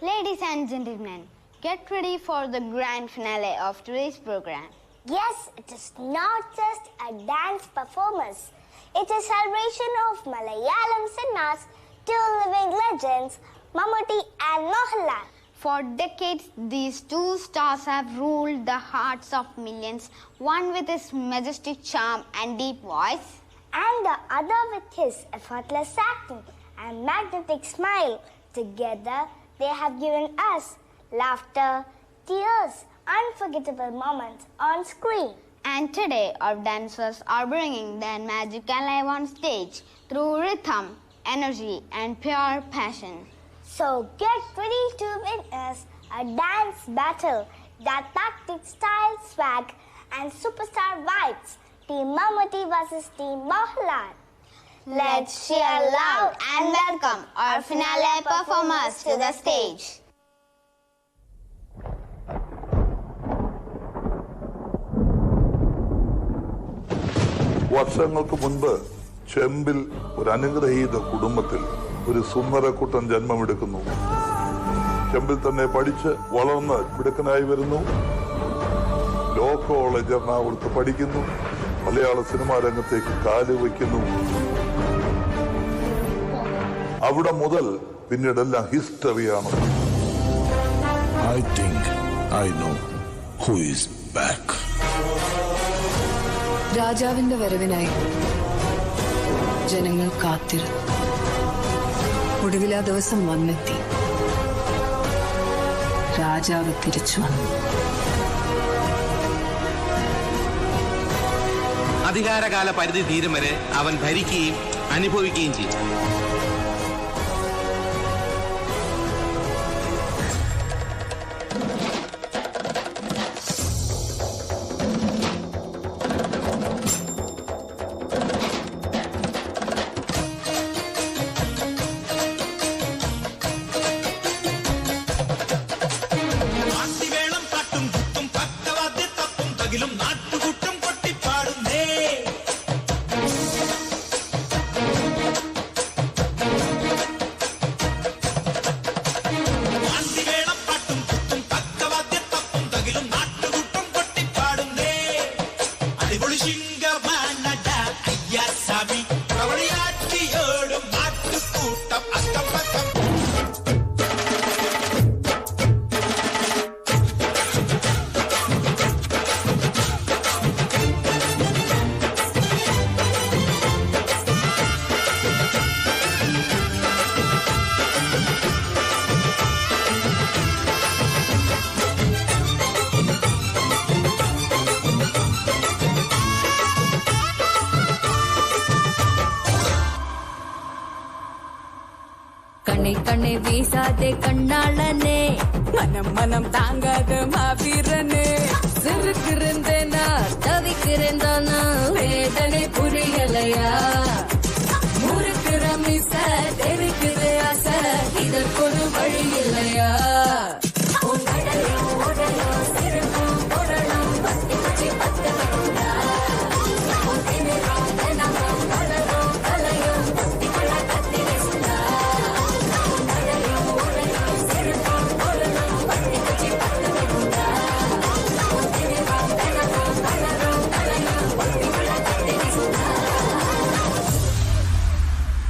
Ladies and gentlemen, get ready for the grand finale of today's program. Yes, it is not just a dance performance. It is a celebration of Malayalam cinema's two living legends, Mammootty and Mohanlal. For decades, these two stars have ruled the hearts of millions, one with his majestic charm and deep voice, and the other with his effortless acting and magnetic smile. Together, they have given us laughter, tears, unforgettable moments on screen. And today, our dancers are bringing their magic alive on stage through rhythm, energy, and pure passion. So get ready to witness a dance battle that packed with style, swag, and superstar vibes. Team Mammootty versus Team Mohanlal. Let's cheer loud and welcome our finale performers to the stage. വർഷങ്ങൾക്ക് മുൻപ് ചെമ്പിൽ ഒരു അനുഗ്രഹീത കുടുംബത്തിൽ ഒരു സുന്ദരക്കുട്ടൻ ജന്മമെടുക്കുന്നു. ചെമ്പിൽ തന്നെ പഠിച്ച് വളർന്ന് മിടുക്കനായി വരുന്നു. ലോ കോളേജ് എറണാകുളത്ത് പഠിക്കുന്നു. മലയാള സിനിമാ രംഗത്തേക്ക് കാല് വയ്ക്കുന്നു. അവിടെ മുതൽ പിന്നീടെല്ലാം ഹിസ്റ്ററിയാണ്. I think I know who is back. രാജാവിന്റെ വരവിനായി ജനങ്ങൾ കാത്തിരുന്നു. ഒടുവിൽ ആ ദിവസം വന്നെത്തി. രാജാവ് തിരിച്ചു വന്നു. അധികാരകാല പരിധി തീരും വരെ അവൻ ഭരിക്കുകയും അനുഭവിക്കുകയും ചെയ്യും. கண்ணை வீசாதே கண்ணாளனே, மனம் மனம் தாங்காத மாவீரனே, சிறுக்கிருந்தேனா தவிக்கிறேந்தானா வேதனை புரியலையா, முறுக்கிற மிச தெரிக்கிற ஆசை இதற்கொரு வழி இல்லையா,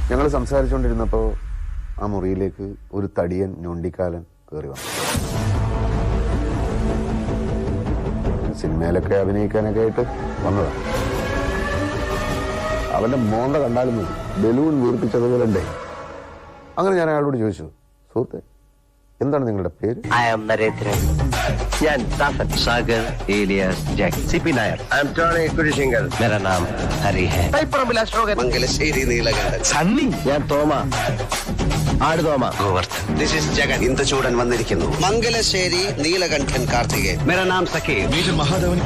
ഞങ്ങൾ സംസാരിച്ചുകൊണ്ടിരുന്നപ്പോൾ ആ മുറിയിലേക്ക് ഒരു തടിയൻ ഞൊണ്ടിക്കാലൻ കയറി വന്നു. സിനിമയിലൊക്കെ അഭിനയിക്കാനൊക്കെ ആയിട്ട് വന്നതാണ്. അവന്റെ മോന്ത കണ്ടാലും മതി, ബലൂൺ വീർപ്പിച്ചതുപോലെ ഉണ്ടേ. അങ്ങനെ ഞാൻ അയാളോട് ചോദിച്ചു, സുഹൃത്തെ എന്താണ് നിങ്ങളുടെ പേര്? I am Narendran. ഞാൻ Dasan Sagar alias Jack C P Nair. I am Tony Kurisinkal. मेरा नाम ഹരി है. തൈപ്പറമ്പിൽ അശോകൻ. മംഗലശ്ശേരി നീലകണ്ഠൻ. സണ്ണി. ഞാൻ തോമ ആടുതോമ. ഗോവർദ്ധൻ. This is Jagan. ഇന്ദുചൂടൻ വന്നിരിക്കുന്നു. മംഗലശ്ശേരി നീലകണ്ഠൻ കാർത്തികേയൻ. मेरा नाम സക്കീർ. വീട് Mahadevan.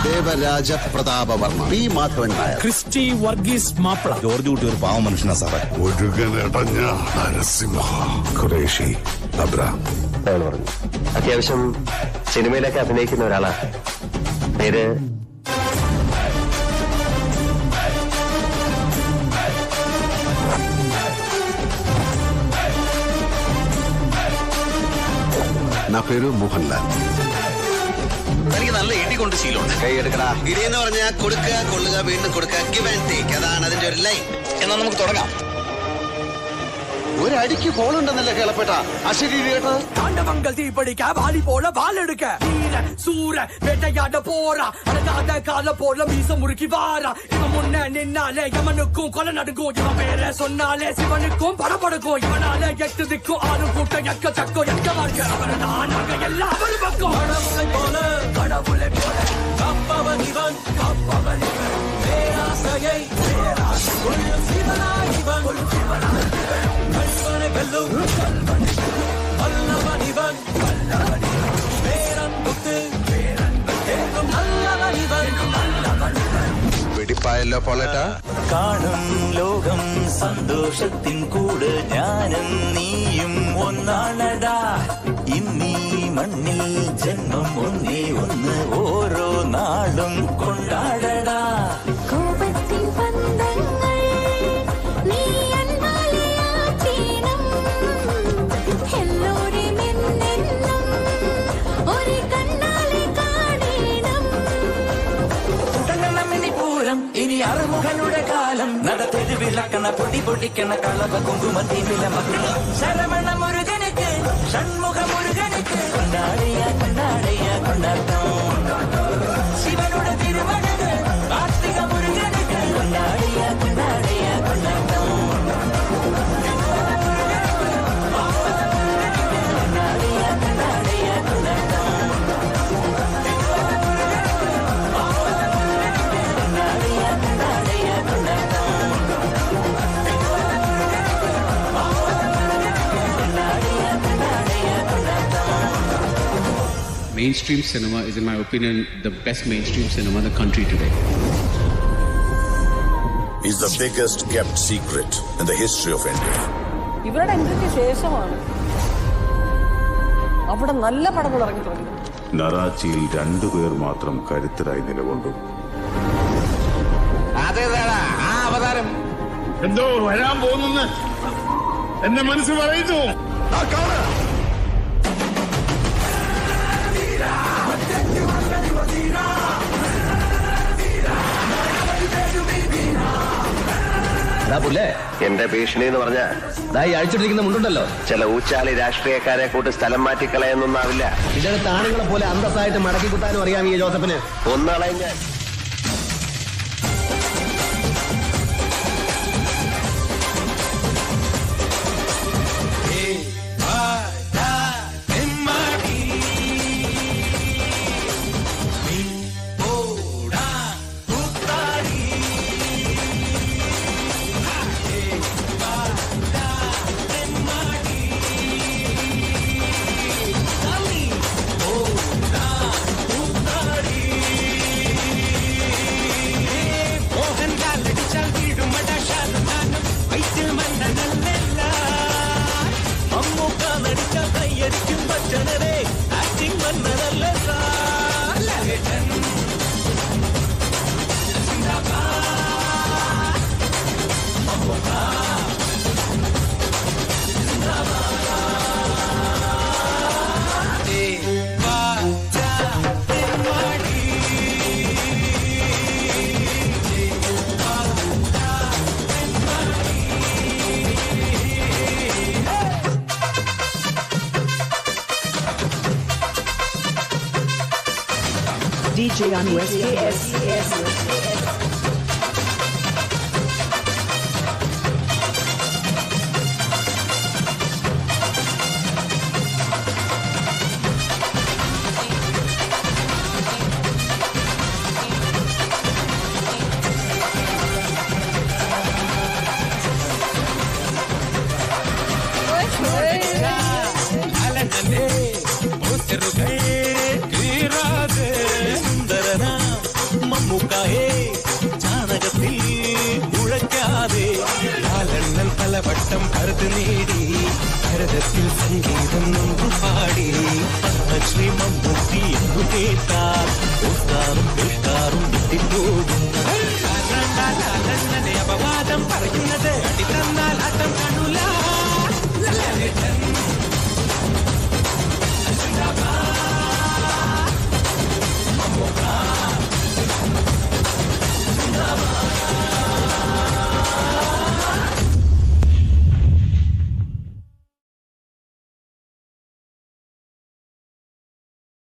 Devaraja Prathapavarma. P Madhavan Nair. Christy Varghese Mappila. George Kutty ഒരു പാവ മനുഷ്യനാ സാറേ. ഒഴുകനടഞ്ഞ നരസിംഹ ഖുറേഷി അബ്രഹാം. അയാൾ പറഞ്ഞു, അത്യാവശ്യം സിനിമയിലൊക്കെ അഭിനയിക്കുന്ന ഒരാളാ. പേര് నా పేరు మోహన్ లాల్. എനിക്ക് നല്ല ഇടി കൊണ്ട് ശീലമുണ്ട്. കൈ എടുക്കടാ. ഇടി എന്ന് പറഞ്ഞാൽ കൊടുക്കുക, കൊള്ളുക, വീണ്ടും കൊടുക്കുക, ഗിവ് ആൻഡ് ടേക്ക്. അതാണ് അതിന്റെ ഒരു ലൈൻ. എന്നാൽ നമുക്ക് തുടങ്ങാം. ഒരടിക്ക് കോളുണ്ടെന്നല്ലേ കേളപ്പെട്ട അശരീരിയേട്ട. தாண்டவங்கள் தீப்படிக்க வாலி போல வால் எடுக்க வீர சூர வேட்டையாட போறா அழகாத கால போல மீச முறுக்கி வாரா. இவன் முன்ன நின்னாலே யமனுக்கும் கொலை நடுங்கும். இவன் பேர சொன்னாலே சிவனுக்கும் படபடுக்கும். இவனால எட்டு திக்கும் ஆறு கூட்டம் எக்க சக்கம் எக்க வாழ்க்க. அவன் நானாக எல்லாம் ஒரு பக்கம். கடவுளை போல கடவுளை போல கப்பவன் இவன் கப்பவன் இவன். பேராசையை பேராசை கொள்ளும் சிவனாய் இவன் கொள்ளும் சிவனாய் இவன். கல்வனை வெல்லும் கல்வனை வல்லவன் இவன் வல்லவன் இவன். பேரன்புக்கு பேரன்பும் நல்லவன் இவன் நல்லவன் இவன். വെടിപ്പായല്ലോ പോളേട്ടാ. കാണും ലോകം സന്തോഷത്തിൻ കൂട് ഞാനും നീയും ഒന്നാണടാ. ഇന്നീ മണ്ണിൽ ജന്മം ഒന്നേ ഒന്ന് ഓരോ നാളും കൊണ്ടാടടാ. കോപത്തിൻ പന്തങ്ങൾ നീ അൻപാലിയാച്ചീനം എല്ലോരും എന്നെന്നും ഒരു കണ്ണാലെ കാണണം. പൂരം ഇനി അറുമുഖനുടെ കാലം. നടത്തെരുവിളക്കണ പൊടി പൊടിക്കണ കളവ കുങ്കുമത്തിനില മക്കൾ. ശരവണ മുരുകനുക്ക് ഷൺമുഖ മുരുകനുക്ക് കൊണ്ടാടിയ കൊണ്ടാടിയ കൊണ്ടാട്ടം. ശിവനുടെ തിരുവഴക് കാർത്തിക മുരുകനുക്ക് കൊണ്ടാടിയ കൊണ്ടാടിയ കൊണ്ടാട്ടം. കൊണ്ടാടിയ കൊണ്ടാടിയ കൊണ്ടാട്ടം. Mainstream cinema is, in my opinion, the best mainstream cinema in the country today. Is the biggest kept secret in the history of India. ഇവരുടെ എന്തൊക്കെ ശേഷമാണ് അവിടെ നല്ല പടങ്ങൾ ഇറങ്ങി തുടങ്ങി. നറാച്ചിയിൽ 2 പേർ മാത്രം കരുത്തരായി നിലകൊണ്ടു. അതേതാടാ ആ അവതാരം? എന്തോ വരാൻ പോകുന്നെന്ന് എന്റെ മനസ്സ് പറയുന്നു. എന്റെ ഭീഷണി എന്ന് പറഞ്ഞ അഴിച്ചിട്ടിരിക്കുന്ന മുണ്ടുണ്ടല്ലോ, ചില ഊച്ചാലി രാഷ്ട്രീയക്കാരെ കൂട്ട് സ്ഥലം മാറ്റിക്കളയെന്നൊന്നാവില്ല. ഇതെടുത്ത് ആണുങ്ങളെ പോലെ അന്തസ്സായിട്ട് മടക്കി കുത്താനും അറിയാം ഈ ജോസഫിന്. ഒന്നാളെ ഞാൻ DJ on West KS. ചാണകത്തിൽ ഉഴയ്ക്കാതെ കാലണ്ണൻ പലവട്ടം കരുത്ത് നേടി ഭരതത്തിൽ സംഗീതം നൊന്നു പാടി. ശ്രീ മമ്മൂട്ടി എന്നു കേട്ടാൽ ഓസ്കാറും പുരസ്കാറും വിട്ടിപ്പോകും. അപവാദം പറയുന്നത് അടി തന്നാൽ അട്ടം